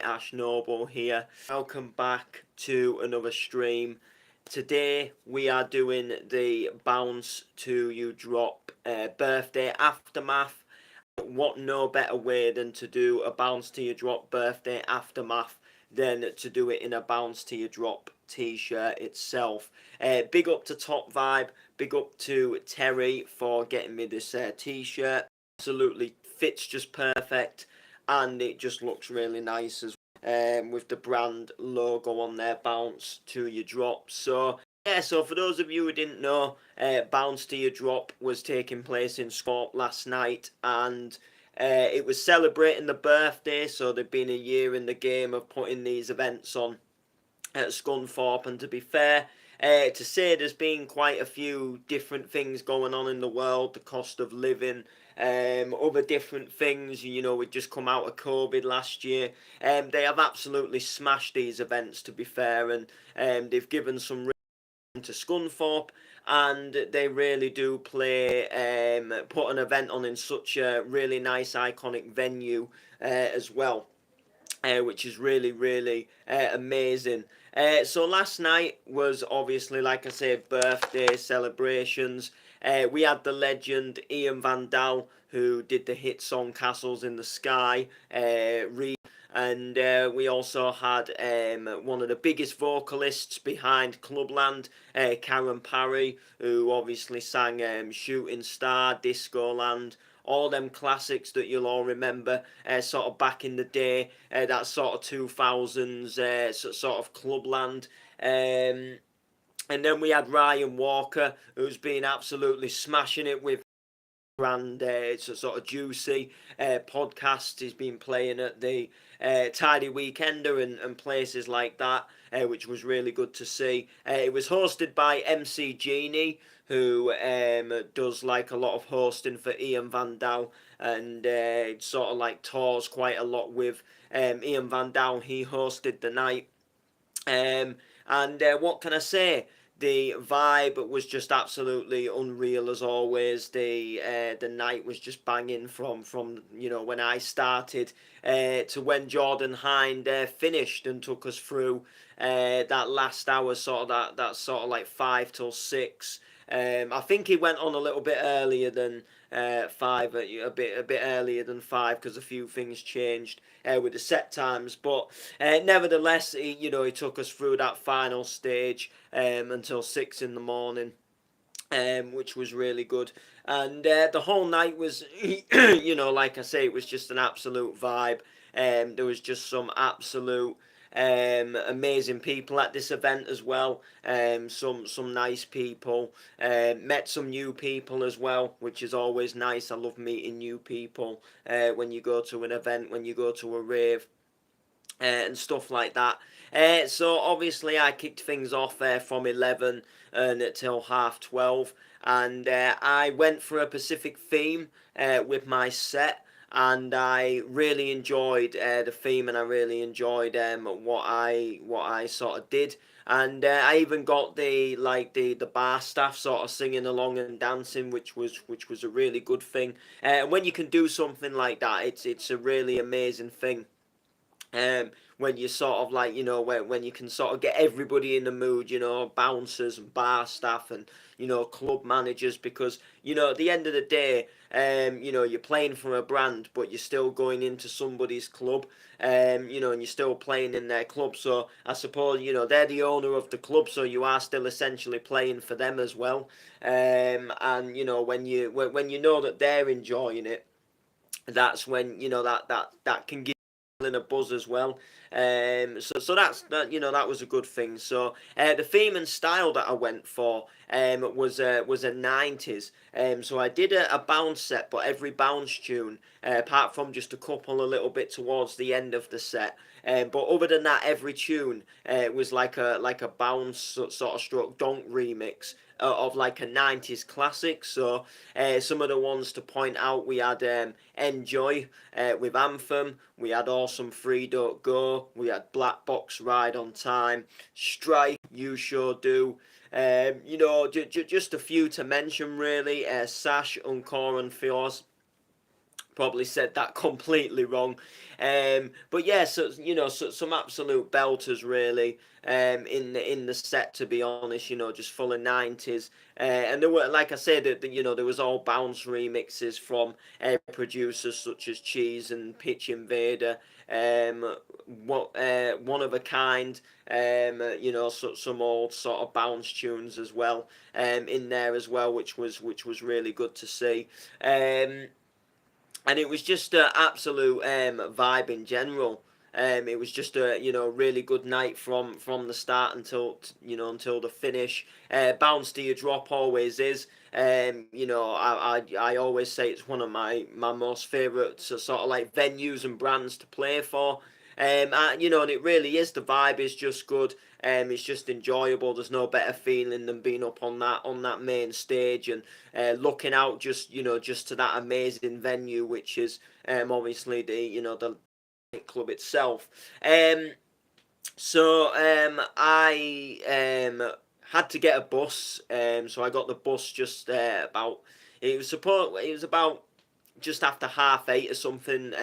Ash Noble here. Welcome back to another stream. Today we are doing the Bounce to You Drop birthday aftermath. What no better way than to do a Bounce to You Drop birthday aftermath than to do it in a Bounce to You Drop t-shirt itself. Big up to Top Vibe, big up to Terry for getting me this t-shirt. Absolutely fits just perfect, and it just looks really nice as well, with the brand logo on there, Bounce to Your Drop. So yeah, so for those of you who didn't know, Bounce to Your Drop was taking place in Scunthorpe last night, and it was celebrating the birthday. So they've been a year in the game of putting these events on at Scunthorpe, and to be fair, to say there's been quite a few different things going on in the world, the cost of living, other different things. You know, we'd just come out of COVID last year. They have absolutely smashed these events, to be fair, and they've given some to Scunthorpe, and they really do put an event on in such a really nice iconic venue as well. Which is really amazing. So last night was obviously, like I said, birthday celebrations. We had the legend Ian Van Dal, who did the hit song Castles in the Sky, and we also had one of the biggest vocalists behind Clubland, Karen Parry, who obviously sang Shooting Star, Discoland, all them classics that you'll all remember, sort of back in the day, that sort of 2000s sort of Clubland. And then we had Ryan Walker, who's been absolutely smashing it with brand. It's a sort of juicy podcast. He's been playing at the Tidy Weekender and places like that, which was really good to see. It was hosted by MC Genie, who does like a lot of hosting for Ian Van Dal, and sort of like tours quite a lot with Ian Van Dal. He hosted the night, and what can I say? The vibe was just absolutely unreal as always. The night was just banging from you know, when I started to when Jordan Hind finished and took us through that last hour, sort of that sort of like 5 till 6. I think he went on a little bit earlier than 5, a bit earlier than 5, because a few things changed with the set times. But nevertheless, he took us through that final stage until 6 in the morning, which was really good. And the whole night was, like I say, it was just an absolute vibe. There was just some absolute amazing people at this event as well. Some nice people. Met some new people as well, which is always nice. I love meeting new people when you go to an event, when you go to a rave, and stuff like that. So obviously I kicked things off from 11 until 12:30, and I went for a Pacific theme with my set, and I really enjoyed the theme, and I really enjoyed what I sort of did. And I even got the bar staff sort of singing along and dancing, which was a really good thing. And when you can do something like that, it's a really amazing thing. When you sort of like, when you can sort of get everybody in the mood, bouncers and bar staff and, club managers, because, at the end of the day, you're playing for a brand, but you're still going into somebody's club, and you're still playing in their club. So I suppose, they're the owner of the club, so you are still essentially playing for them as well. And, when you know that they're enjoying it, that's when, that can give in a buzz as well. So that was a good thing. So the theme and style that I went for was a 90s. So I did a bounce set, but every bounce tune, apart from just a couple a little bit towards the end of the set. But other than that, every tune was like a bounce sort of stroke donk remix of like a 90s classic. So some of the ones to point out, we had Enjoy with Anthem, we had Awesome Free Don't Go, we had Black Box Ride on Time, Strike, You Sure Do. Just a few to mention really. Sash, Encore and Fjords, probably said that completely wrong. But yeah, so some absolute belters really. In the set, to be honest, just full of 90s. And there were, like I said, there was all bounce remixes from producers such as Cheese and Pitch Invader. One of a kind. Some old sort of bounce tunes as well. In there as well, which was really good to see. And it was just an absolute vibe in general. It was just a really good night from the start until the finish. Bounce to your drop always is. I always say it's one of my most favourite sort of like venues and brands to play for. And it really is. The vibe is just good. It's just enjoyable. There's no better feeling than being up on that main stage and looking out just to that amazing venue, which is obviously the club itself. I had to get a bus. So I got the bus just about. It was about just after 8:30 or something.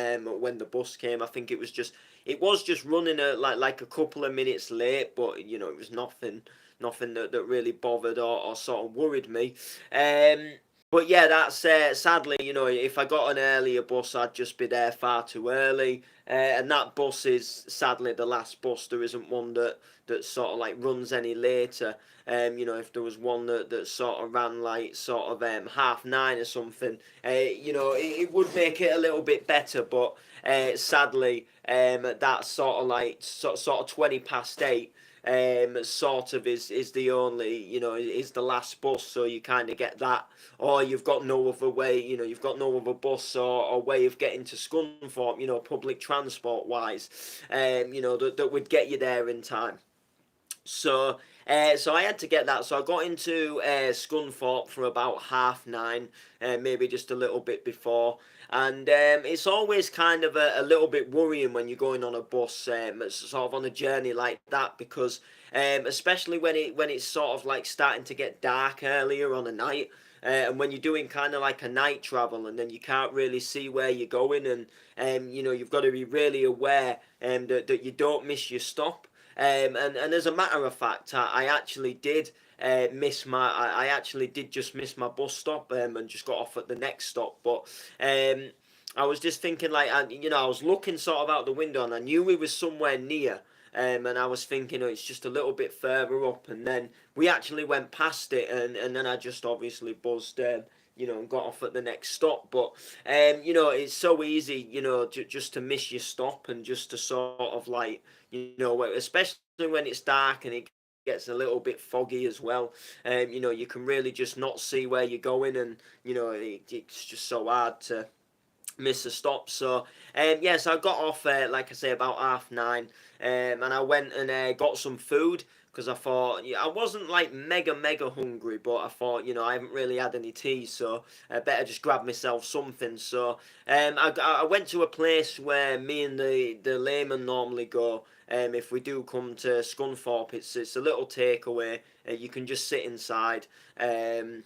When the bus came, I think it was just running like a couple of minutes late, but it was nothing that really bothered or sort of worried me. But yeah, that's sadly, if I got an earlier bus, I'd just be there far too early. And that bus is sadly the last bus. There isn't one that sort of like runs any later. If there was one that sort of ran like sort of 9:30 or something, it would make it a little bit better. But sadly, that sort of like sort of 20 past 8 sort of is the only is the last bus, so you kind of get that, or you've got no other way, you've got no other bus or way of getting to Scunthorpe, public transport wise, that would get you there in time. So I had to get that. So I got into Scunthorpe for about 9:30, maybe just a little bit before. And it's always kind of a little bit worrying when you're going on a bus, sort of on a journey like that, because especially when it's sort of like starting to get dark earlier on a night. And when you're doing kind of like a night travel, and then you can't really see where you're going, and you've got to be really aware that you don't miss your stop. And as a matter of fact, I actually did I actually did just miss my bus stop, and just got off at the next stop. But I was just thinking, like, I was looking sort of out the window, and I knew we was somewhere near. And I was thinking, oh, it's just a little bit further up, and then we actually went past it, and then I just obviously buzzed, and got off at the next stop. But it's so easy, just to miss your stop, and just to sort of like, especially when it's dark and it gets a little bit foggy as well. You can really just not see where you're going, and it's just so hard to miss a stop. So so I got off like I say about 9:30, and I went and got some food, because I thought, I wasn't like mega hungry, but I thought, I haven't really had any tea, so I better just grab myself something. So I went to a place where me and the layman normally go. If we do come to Scunthorpe, it's a little takeaway. You can just sit inside. And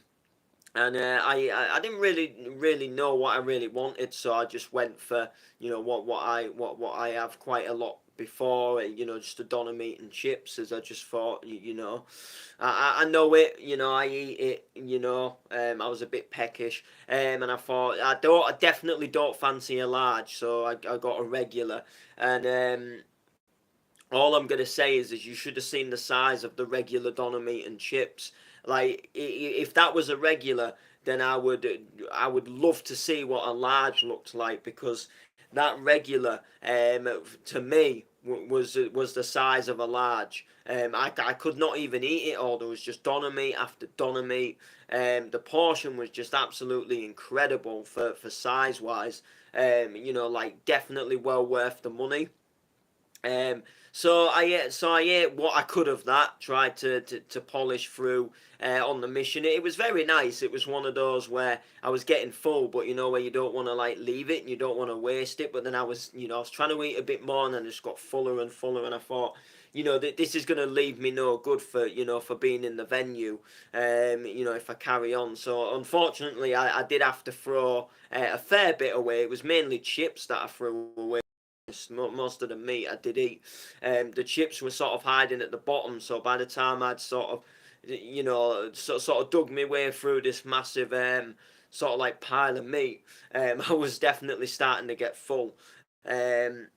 I didn't really know what I really wanted, so I just went for what I have quite a lot before, just a doner meat and chips, as I just thought, I know it, I eat it, I was a bit peckish, and I thought I definitely don't fancy a large, so I got a regular. And all I'm gonna say is you should have seen the size of the regular doner meat and chips. Like, if that was a regular, then I would love to see what a large looked like, because that regular, to me, was the size of a large. I could not even eat it all. There was just doner meat after doner meat. The portion was just absolutely incredible for size wise. Like, definitely well worth the money. So I ate what I could of that. Tried to polish through on the mission. It was very nice. It was one of those where I was getting full, but you know where you don't want to like leave it and you don't want to waste it. But then I was trying to eat a bit more, and then I just got fuller and fuller, and I thought, this is going to leave me no good for for being in the venue. If I carry on. So unfortunately, I did have to throw a fair bit away. It was mainly chips that I threw away. Most of the meat I did eat. The chips were sort of hiding at the bottom, so by the time I'd sort of, sort of dug my way through this massive sort of like pile of meat, I was definitely starting to get full. Um,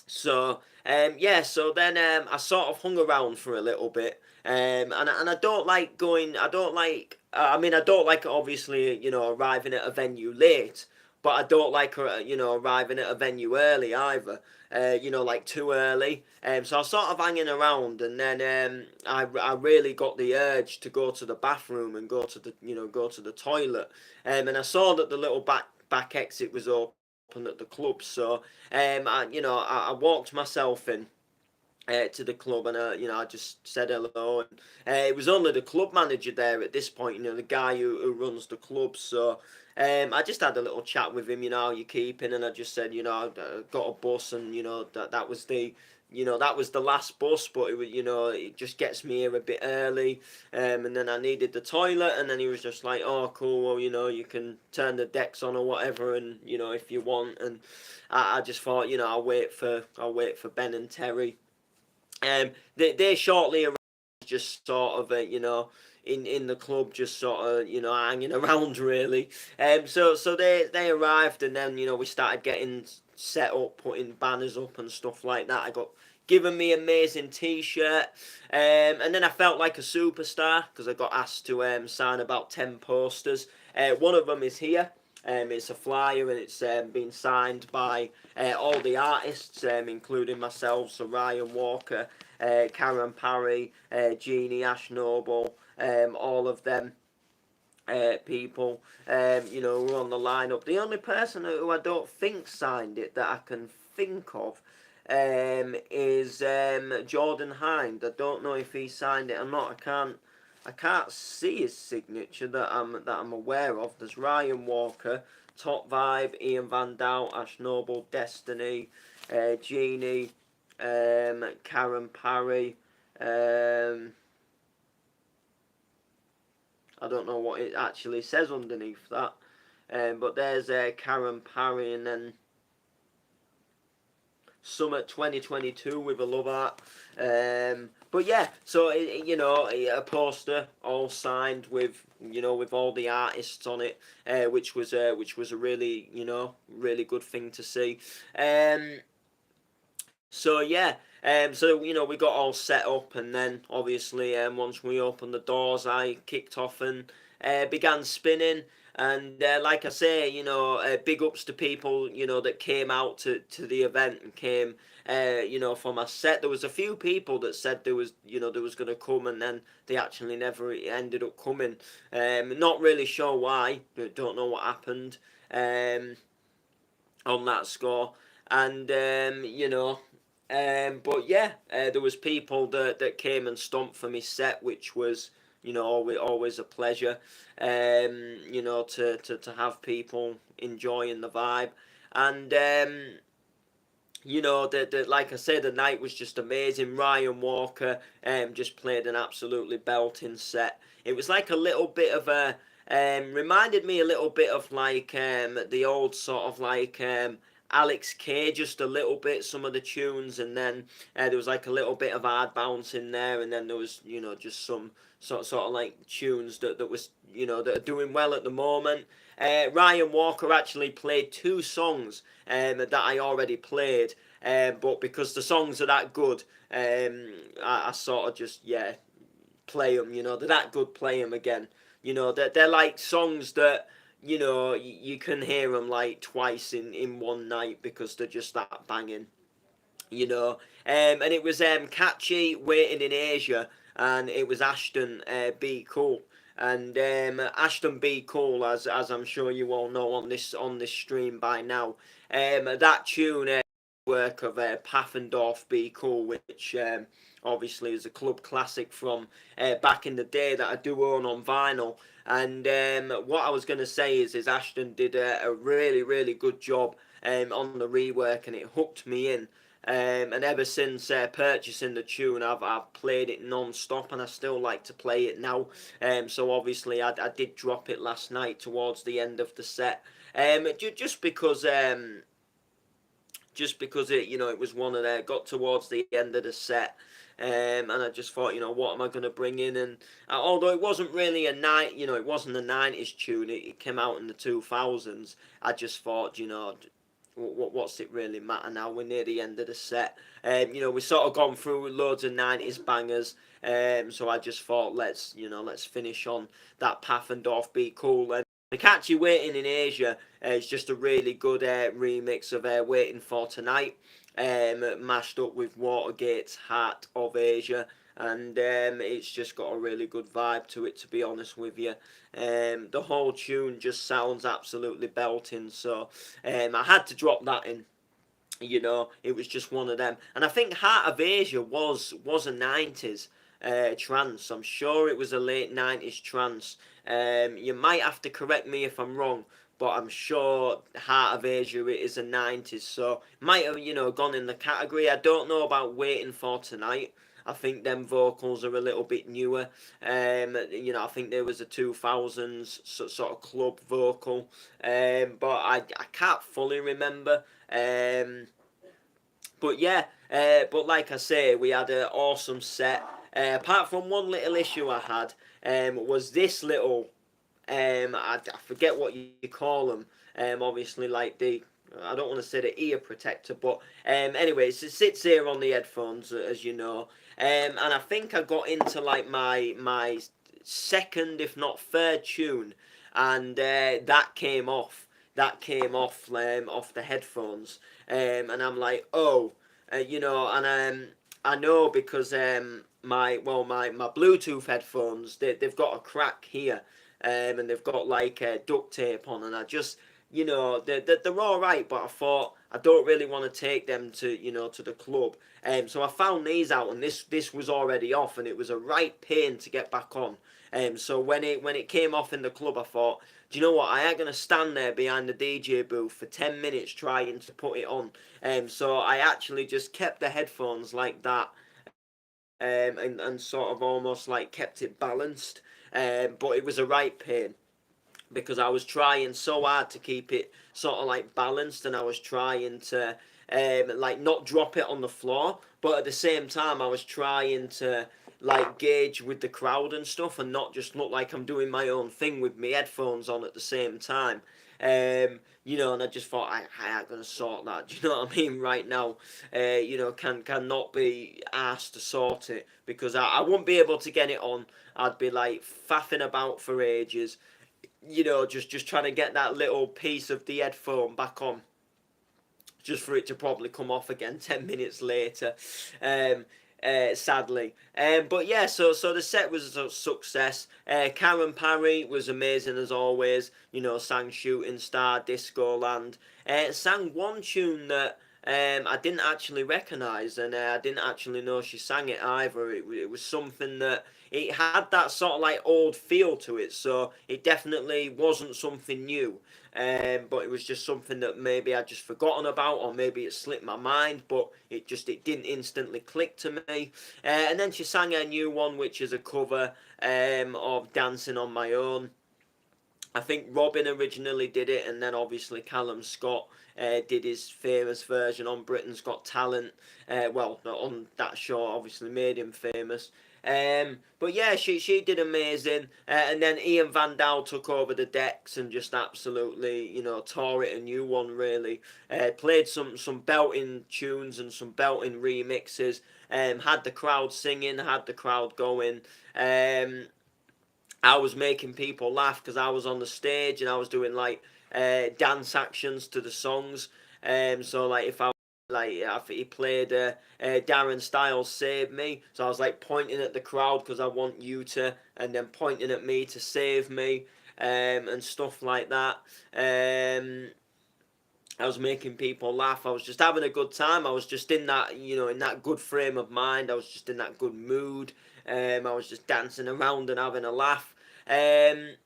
so then I sort of hung around for a little bit. And I don't like going. I don't like. I mean, I don't like obviously arriving at a venue late, but I don't like arriving at a venue early either. Like too early. So I was sort of hanging around, and then I really got the urge to go to the bathroom and go to the toilet. And I saw that the little back exit was open at the club, so I walked myself in to the club, and I just said hello. And it was only the club manager there at this point, the guy who runs the club. So I just had a little chat with him, how you keeping, and I just said, I got a bus, and that was the last bus, but it just gets me here a bit early, and then I needed the toilet, and then he was just like, oh cool, well you can turn the decks on or whatever, and if you want, and I just thought I'll wait for Ben and Terry. They shortly arrived, just sort of in the club, just sort of hanging around really. So they arrived, and then we started getting set up, putting banners up and stuff like that. I got given me amazing T-shirt, and then I felt like a superstar because I got asked to sign about 10 posters. One of them is here. It's a flyer, and it's been signed by all the artists, including myself, so Ryan Walker, Karen Parry, Jeannie Ash Noble, all of them people, were on the lineup. The only person who I don't think signed it that I can think of is Jordan Hind. I don't know if he signed it or not. I can't see his signature that I'm aware of. There's Ryan Walker, Top Vibe, Ian Van Dal, Ash Noble, Destiny, Jeannie, Karen Parry. I don't know what it actually says underneath that. But there's Karen Parry, and then Summit 2022 with a love art. But yeah, so a poster all signed with all the artists on it, which was a really really good thing to see. So yeah, so we got all set up, and then obviously once we opened the doors, I kicked off and began spinning. And like I say, big ups to people that came out to the event and came for my set. There was a few people that said there was going to come, and then they actually never ended up coming. Not really sure why, but don't know what happened on that score. And but yeah, there was people that came and stomped for me set, which was always a pleasure. To have people enjoying the vibe, and like I said, the night was just amazing. Ryan Walker just played an absolutely belting set. It was like a little bit of a reminded me a little bit of like the old sort of like Alex K, just a little bit, some of the tunes, and then there was like a little bit of hard bounce in there, and then there was just some sort of like tunes that was that are doing well at the moment. Ryan Walker actually played two songs that I already played, but because the songs are that good, I sort of just play them. They're that good. Play them again. They're like songs that you can hear them like twice in one night because they're just that banging. And it was Catchy, Waiting in Asia, and it was Ashton Be Cool. And Ashton Be Cool, as I'm sure you all know on this stream by now, that tune rework of Paffendorf Be Cool, which obviously is a club classic from back in the day that I do own on vinyl. And what I was going to say is Ashton did a really, really good job on the rework, and it hooked me in. And ever since purchasing the tune, I've played it non-stop, and I still like to play it now. So obviously I did drop it last night towards the end of the set, just because it, it was one of the, got towards the end of the set, and I just thought, what am I going to bring in? And although it wasn't really it wasn't a 90s tune, it came out in the 2000s. I just thought, what's it really matter now? We're near the end of the set. We've sort of gone through loads of 90s bangers. So I just thought, let's finish on that Paffendorf Be Cool. And the Catchy Waiting in Asia is just a really good remix of Waiting for Tonight, mashed up with Watergate's Heart of Asia. And it's just got a really good vibe to it, to be honest with you. The whole tune just sounds absolutely belting, so I had to drop that in. It was just one of them. And I think Heart of Asia was a 90s trance. I'm sure it was a late 90s trance. You might have to correct me if I'm wrong, but I'm sure Heart of Asia is a 90s, so might have, gone in the category. I don't know about Waiting for Tonight. I think them vocals are a little bit newer. I think there was a 2000s sort of club vocal, but I can't fully remember. But yeah, but like I say, we had an awesome set. Apart from one little issue I had, was this little, I forget what you call them. Obviously, like I don't want to say the ear protector, but anyways, it sits here on the headphones, as you know. And I think I got into like my second, if not third tune, and that came off. That came off the headphones, and I'm like, oh, and I know because my Bluetooth headphones, they've got a crack here, and they've got like duct tape on, and I just, they're all right, but I thought I don't really want to take them to the club. So I found these out, and this was already off, and it was a right pain to get back on. So when it came off in the club, I thought, do you know what? I ain't gonna stand there behind the DJ booth for 10 minutes trying to put it on. So I actually just kept the headphones like that, and sort of almost like kept it balanced. But it was a right pain, because I was trying so hard to keep it sort of like balanced, and I was trying to like not drop it on the floor, but at the same time I was trying to like gauge with the crowd and stuff, and not just look like I'm doing my own thing with my headphones on at the same time. And I just thought I ain't gonna sort that. Do you know what I mean? Right now, cannot be asked to sort it, because I won't be able to get it on. I'd be like faffing about for ages, just trying to get that little piece of the headphone back on, just for it to probably come off again 10 minutes later, sadly. But yeah, so the set was a success. Karen Parry was amazing as always, sang Shooting Star, Disco Land. Sang one tune that I didn't actually recognise, and I didn't actually know she sang it either. It was something that it had that sort of like old feel to it, so it definitely wasn't something new. But it was just something that maybe I'd just forgotten about, or maybe it slipped my mind, but it didn't instantly click to me. And then she sang a new one, which is a cover of Dancing on My Own. I think Robin originally did it, and then obviously Callum Scott did his famous version on Britain's Got Talent. On that show, obviously made him famous. But yeah, she did amazing. And then Ian Van Dal took over the decks and just absolutely, tore it a new one, really. Played some belting tunes and some belting remixes. Had the crowd singing, had the crowd going. I was making people laugh because I was on the stage and I was doing like dance actions to the songs. So like if he played Darren Styles Save Me, so I was like pointing at the crowd because I want you to, and then pointing at me to save me, and stuff like that. I was making people laugh. I was just having a good time. I was just in that, in that good frame of mind. I was just in that good mood. I was just dancing around and having a laugh. And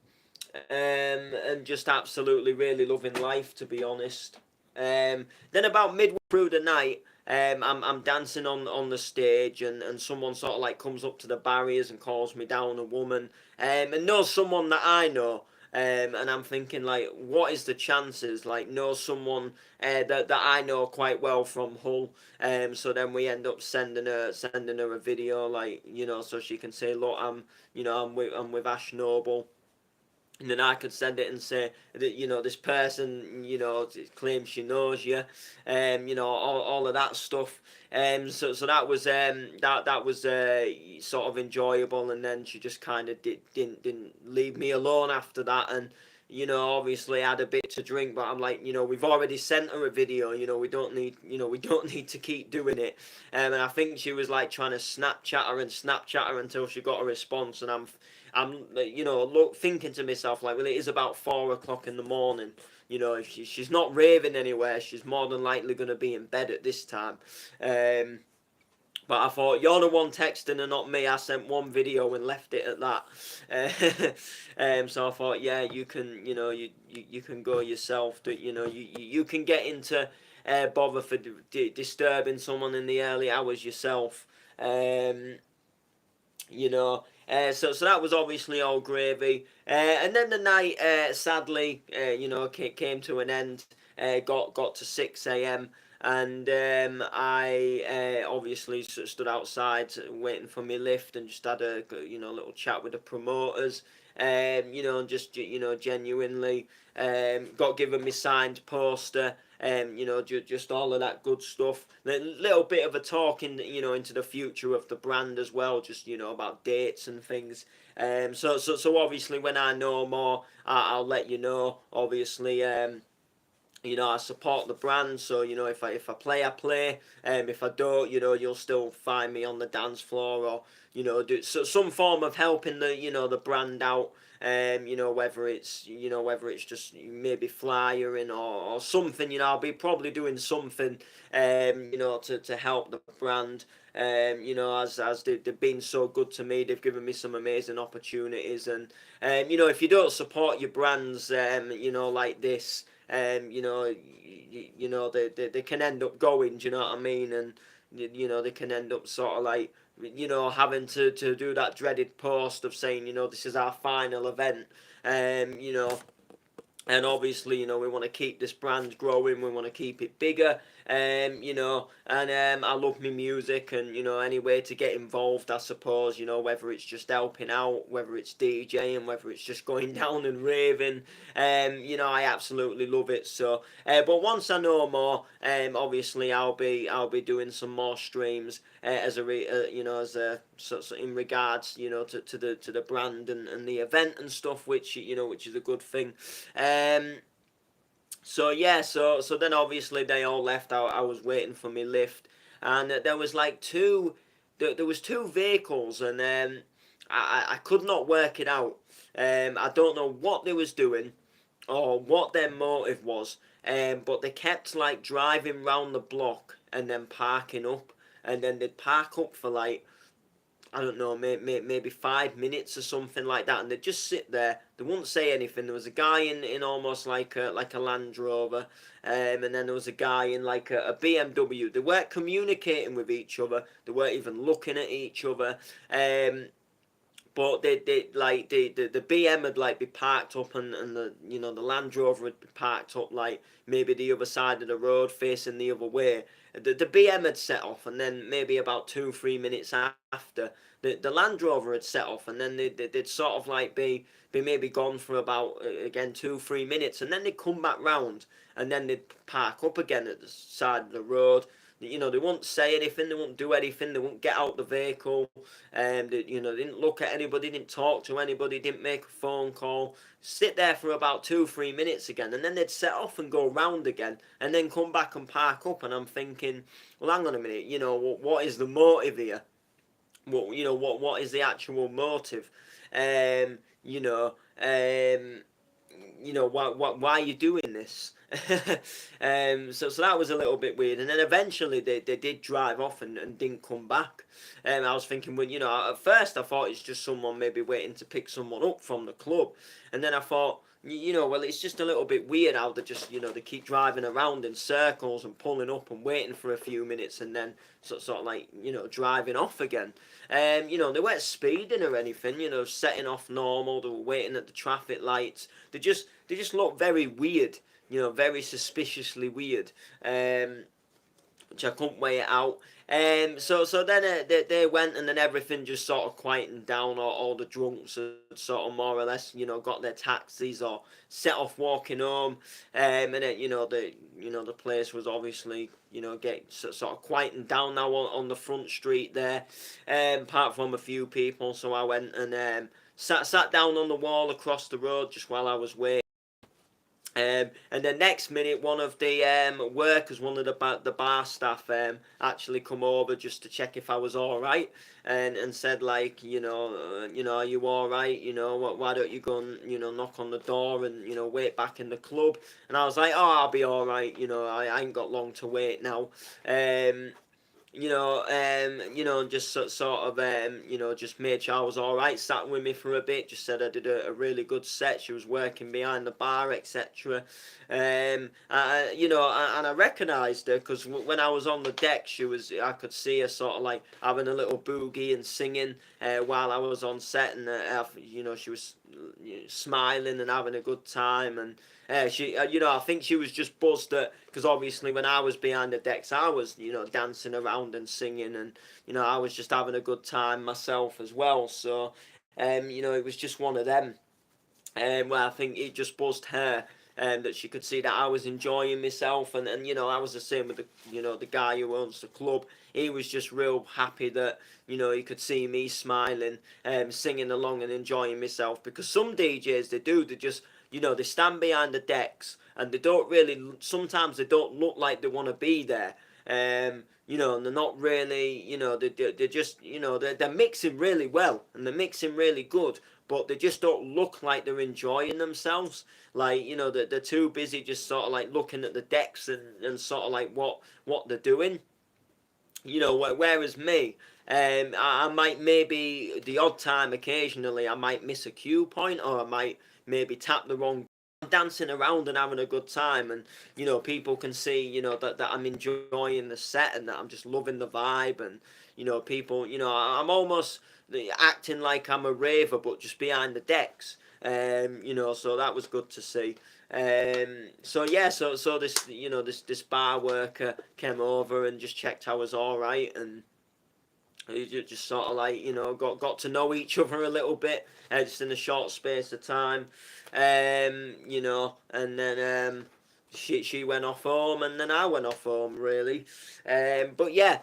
just absolutely really loving life, to be honest. Then about midway through the night, I'm dancing on the stage, and someone sort of like comes up to the barriers and calls me down, a woman, and knows someone that I know. And I'm thinking, like, what is the chances? Like, know someone that I know quite well from Hull. So then we end up sending her a video, like, so she can say, look, I'm with Ash Noble. And then I could send it and say that, this person, claims she knows you, all of that stuff. So that was sort of enjoyable. And then she just kind of didn't leave me alone after that. And obviously I had a bit to drink, but I'm like, we've already sent her a video. We don't need to keep doing it. And I think she was like trying to Snapchat her until she got a response. And I'm thinking to myself, like, well, it is about 4 o'clock in the morning. If she's not raving anywhere, she's more than likely going to be in bed at this time. But I thought, you're the one texting and not me. I sent one video and left it at that. So I thought, yeah, you can, you can go yourself. You can get into bother for disturbing someone in the early hours yourself. So that was obviously all gravy. And then the night, sadly, came to an end. Got to 6 a.m. And I obviously stood outside waiting for my lift and just had a little chat with the promoters. Just genuinely got given me signed poster. Just all of that good stuff. A little bit of a talk into the future of the brand as well, just about dates and things. So obviously when I know more, I'll let you know. Obviously, I support the brand, so if I play, I play. If I don't, you'll still find me on the dance floor, or do some form of helping the brand out. Whether it's just maybe flyering or something. I'll be probably doing something. To help the brand. As they've been so good to me, they've given me some amazing opportunities, and if you don't support your brands, like this, they can end up going. Do you know what I mean? And they can end up sort of like having to do that dreaded post of saying this is our final event. um you know and obviously, we want to keep this brand growing. We want to keep it bigger. And I love my music, and any way to get involved, I suppose. Whether it's just helping out, whether it's DJing, whether it's just going down and raving. I absolutely love it. So, but once I know more, obviously I'll be doing some more streams as so in regards to the brand and the event and stuff, which is a good thing. So yeah, so then obviously they all left. I was waiting for my lift, and there was like there was two vehicles, and I could not work it out. I don't know what they was doing or what their motive was. But they kept like driving round the block and then parking up, and then they'd park up for like, I don't know, maybe 5 minutes or something like that, and they'd just sit there. They wouldn't say anything. There was a guy in almost like a Land Rover, and then there was a guy in like a BMW. They weren't communicating with each other. They weren't even looking at each other. But the BM had like be parked up, and the Land Rover had be parked up like maybe the other side of the road facing the other way. The BM had set off, and then maybe about 2-3 minutes after, the Land Rover had set off, and then they'd sort of like be maybe gone for about again 2-3 minutes, and then they'd come back round, and then they'd park up again at the side of the road. They won't say anything, they won't do anything, they won't get out the vehicle. They didn't look at anybody, didn't talk to anybody, didn't make a phone call. Sit there for about 2-3 minutes again, and then they'd set off and go round again, and then come back and park up. And I'm thinking, well, hang on a minute, what is the motive here? What is the actual motive? Um, you know, um, why are you doing this? So that was a little bit weird. And then eventually they did drive off and didn't come back. I was thinking, well, at first I thought it's just someone maybe waiting to pick someone up from the club. And then I thought, well, it's just a little bit weird how they just, they keep driving around in circles and pulling up and waiting for a few minutes and then sort of like, driving off again. They weren't speeding or anything, setting off normal. They were waiting at the traffic lights. They just looked very weird, very suspiciously weird. Which I couldn't weigh it out. So then they went, and then everything just sort of quietened down. All the drunks had sort of more or less, got their taxis or set off walking home. And then the place was obviously getting sort of quietened down now on the front street there. Apart from a few people, so I went and sat down on the wall across the road just while I was waiting. And the next minute, one of the workers, one of the bar staff, actually come over just to check if I was all right, and said like, are you all right? Why don't you go and knock on the door and wait back in the club? And I was like, oh, I'll be all right. I ain't got long to wait now. Just sort of, just made sure I was all right. Sat with me for a bit. Just said I did a really good set. She was working behind the bar, etc. And I recognised her because when I was on the deck, I could see her sort of like having a little boogie and singing while I was on set, and she was smiling and having a good time. And I think she was just buzzed that, because obviously when I was behind the decks, I was, dancing around and singing, and I was just having a good time myself as well. So, it was just one of them, where I think it just buzzed her, that she could see that I was enjoying myself, and I was the same with the guy who owns the club. He was just real happy that he could see me smiling, singing along and enjoying myself, because some DJs they just they stand behind the decks and they don't really, sometimes they don't look like they want to be there. And they're not really, they're just, they're mixing really well and they're mixing really good, but they just don't look like they're enjoying themselves. Like, they're too busy just sort of like looking at the decks and sort of like what they're doing. Whereas me, I might maybe the odd time occasionally I might miss a cue point, or I might maybe tap the wrong, dancing around and having a good time, and people can see that I'm enjoying the set and that I'm just loving the vibe, and people, I'm almost acting like I'm a raver but just behind the decks. So that was good to see. So yeah, so this bar worker came over and just checked I was all right, and you just sort of like got to know each other a little bit, just in a short space of time. And then she went off home, and then I went off home, really. But yeah,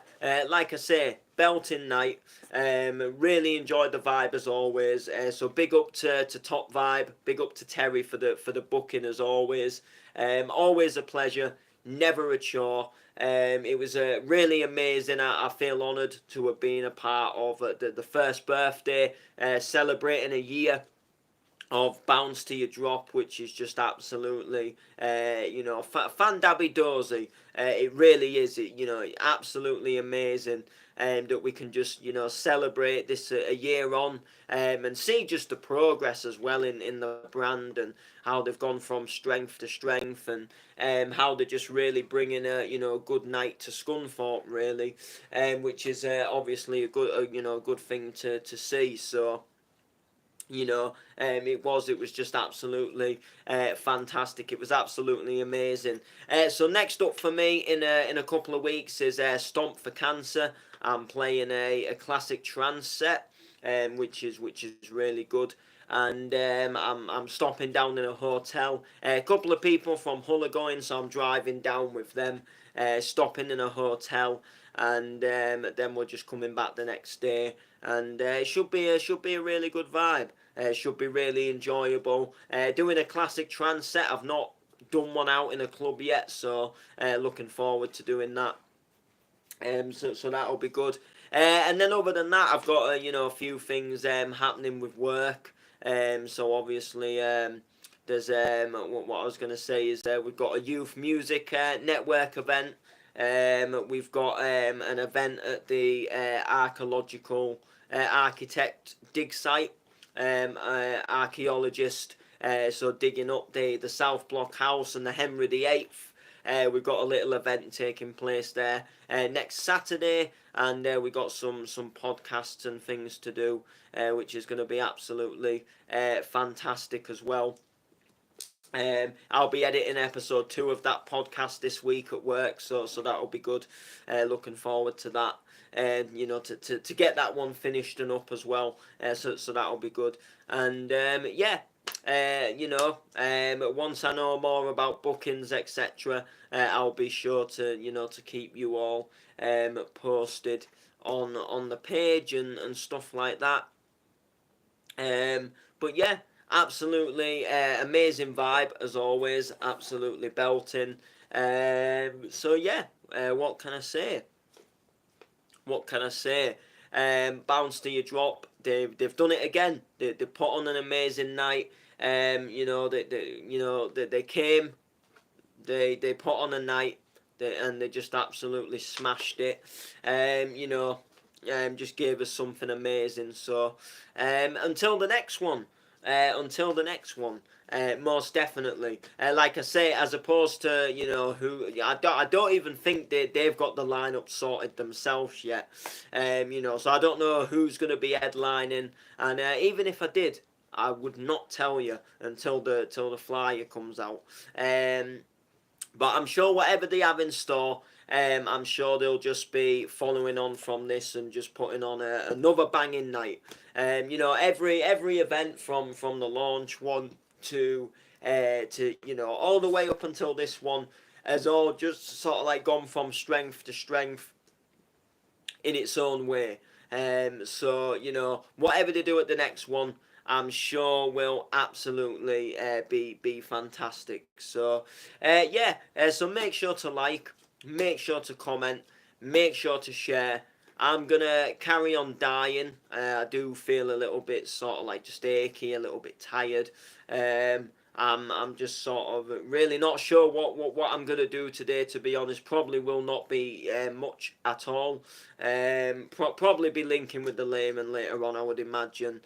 like I say, belting night. Really enjoyed the vibe as always. So big up to Top Vibe, big up to Terry for the booking as always. Always a pleasure, never a chore. It was really amazing. I feel honoured to have been a part of the first birthday, celebrating a year of Bounce to Your Drop, which is just absolutely, fan-dabby dozy. It really is, absolutely amazing. That we can just, celebrate this a year on, and see just the progress as well in the brand, and how they've gone from strength to strength, and how they're just really bringing a good night to Scunthorpe, really, which is obviously a good good thing to see. So it was just absolutely fantastic. It was absolutely amazing. So next up for me in a couple of weeks is Stomp for Cancer. I'm playing a classic trance set, which is really good. And I'm stopping down in a hotel. A couple of people from Hull are going, so I'm driving down with them, stopping in a hotel, and then we're just coming back the next day. And it should be a really good vibe. Should be really enjoyable. Doing a classic trance set. I've not done one out in a club yet, so looking forward to doing that. So that'll be good. And then other than that, I've got a few things happening with work. So obviously There's what I was going to say is we've got a youth music network event. We've got an event at the archaeological architect dig site, archaeologist. So digging up the South Block House and the Henry VIII. We've got a little event taking place there next Saturday, and we've got some podcasts and things to do, which is going to be absolutely fantastic as well. I'll be editing episode 2 of that podcast this week at work, so that'll be good. Looking forward to that. You know, to get that one finished and up as well. So that'll be good. And yeah. You know, once I know more about bookings, etc., I'll be sure to, you know, to keep you all posted on the page and stuff like that. But yeah, absolutely amazing vibe as always, absolutely belting. So yeah, what can I say? What can I say? Bounce to your drop. They've done it again. They put on an amazing night. You know, they came. They put on a night. And they just absolutely smashed it. You know, just gave us something amazing. So until the next one. Most definitely. Like I say, as opposed to, you know, who I don't even think they've got the lineup sorted themselves yet. You know, so I don't know who's going to be headlining, and even if I did, I would not tell you until the flyer comes out. But I'm sure whatever they have in store, I'm sure they'll just be following on from this and just putting on another banging night. You know, every event from the launch one to you know, all the way up until this one has all just sort of like gone from strength to strength in its own way. So you know, whatever they do at the next one, I'm sure will absolutely be fantastic. So yeah, so make sure to like, make sure to comment, make sure to share. I'm gonna carry on dying. I do feel a little bit sort of like just achy, a little bit tired. I'm just sort of really not sure what I'm gonna do today. To be honest, probably will not be much at all. Probably be linking with the layman later on, I would imagine.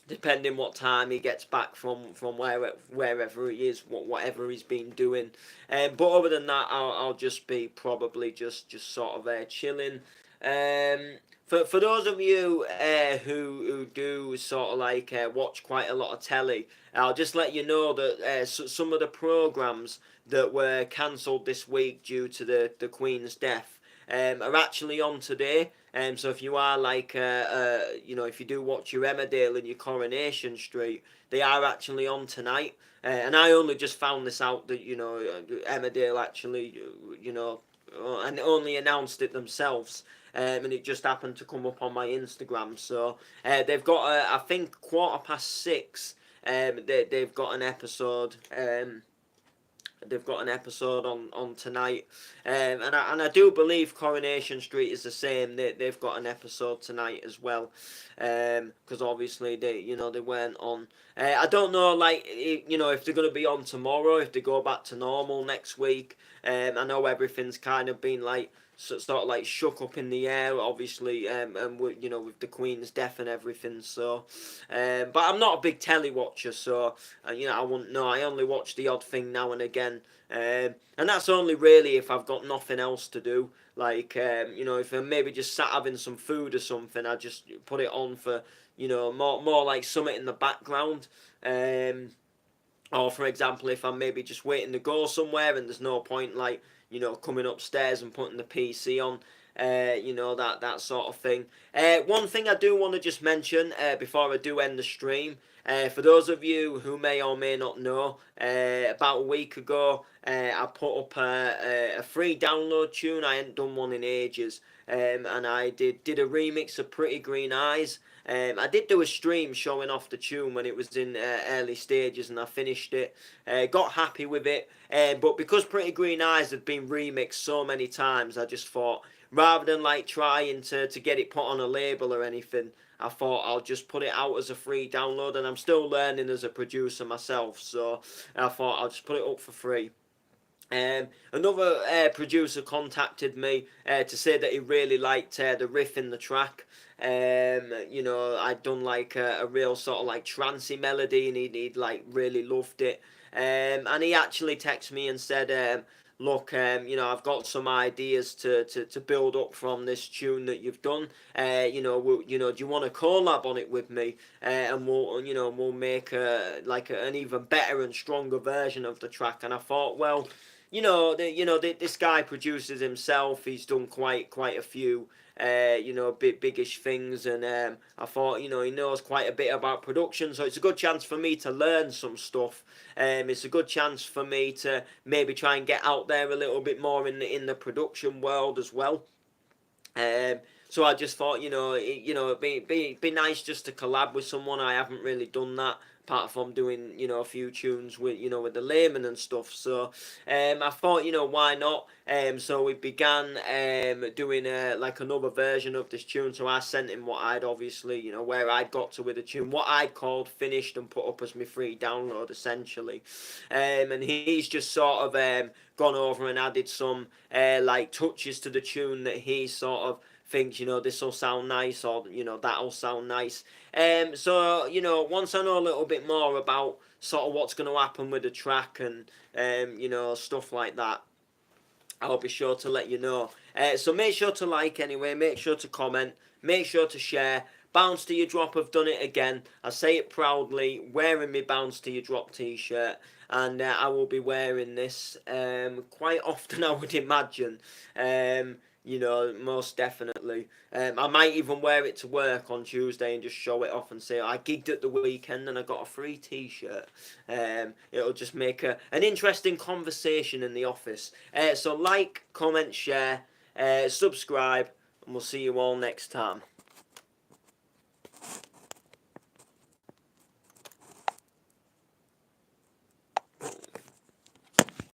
Depending what time he gets back from wherever he is, whatever he's been doing. But other than that, I'll just be probably just sort of chilling. For those of you who do sort of like watch quite a lot of telly, I'll just let you know that some of the programmes that were cancelled this week due to the Queen's death are actually on today. So if you are like, you know, if you do watch your Emmerdale and your Coronation Street, they are actually on tonight. And I only just found this out that, you know, Emmerdale actually, you know, and only announced it themselves. And it just happened to come up on my Instagram. So they've got, I think, 6:15. They've got an episode. They've got an episode on tonight, and I do believe Coronation Street is the same. They've got an episode tonight as well, because obviously they weren't on. I don't know, like, you know, if they're going to be on tomorrow, if they go back to normal next week. I know everything's kind of been like sort of like shook up in the air, obviously, and you know, with the Queen's death and everything. So, but I'm not a big telly watcher, so you know, I wouldn't know. I only watch the odd thing now and again, and that's only really if I've got nothing else to do. Like, you know, if I'm maybe just sat having some food or something, I just put it on for, you know, more like something in the background. Or for example, if I'm maybe just waiting to go somewhere and there's no point like, you know, coming upstairs and putting the PC on, you know, that sort of thing. One thing I do want to just mention before I do end the stream, for those of you who may or may not know, about a week ago, I put up a free download tune. I hadn't done one in ages, and I did a remix of Pretty Green Eyes. I did do a stream showing off the tune when it was in early stages, and I finished it. Got happy with it, but because Pretty Green Eyes had been remixed so many times, I just thought, rather than like trying to get it put on a label or anything, I thought I'll just put it out as a free download, and I'm still learning as a producer myself, so I thought I'll just put it up for free. Another producer contacted me to say that he really liked the riff in the track. I'd done like a real sort of like trancey melody, and he'd like really loved it. And he actually texted me and said, look, I've got some ideas to build up from this tune that you've done. Do you want to collab on it with me? And we'll make an even better and stronger version of the track. And I thought, well, this guy produces himself. He's done quite a few, biggish things, and I thought, he knows quite a bit about production, so it's a good chance for me to learn some stuff. It's a good chance for me to maybe try and get out there a little bit more in the production world as well. So I just thought, it'd be nice just to collab with someone. I haven't really done that, apart from doing, a few tunes with, with the layman and stuff. So I thought, why not? So we began doing like another version of this tune. So I sent him what I'd obviously, where I'd got to with the tune, what I'd called finished and put up as my free download essentially. And he's just sort of gone over and added some like touches to the tune that he sort of thinks, this will sound nice, or that'll sound nice. So once I know a little bit more about sort of what's going to happen with the track and stuff like that, I'll be sure to let you know. So make sure to like anyway, make sure to comment, make sure to share. Bounce to Your Drop have done it again. I say it proudly, wearing my Bounce to Your Drop t-shirt, and I will be wearing this quite often, I would imagine. Most definitely. I might even wear it to work on Tuesday and just show it off and say I gigged at the weekend and I got a free t-shirt. It'll just make an interesting conversation in the office. So like, comment, share, subscribe, and we'll see you all next time.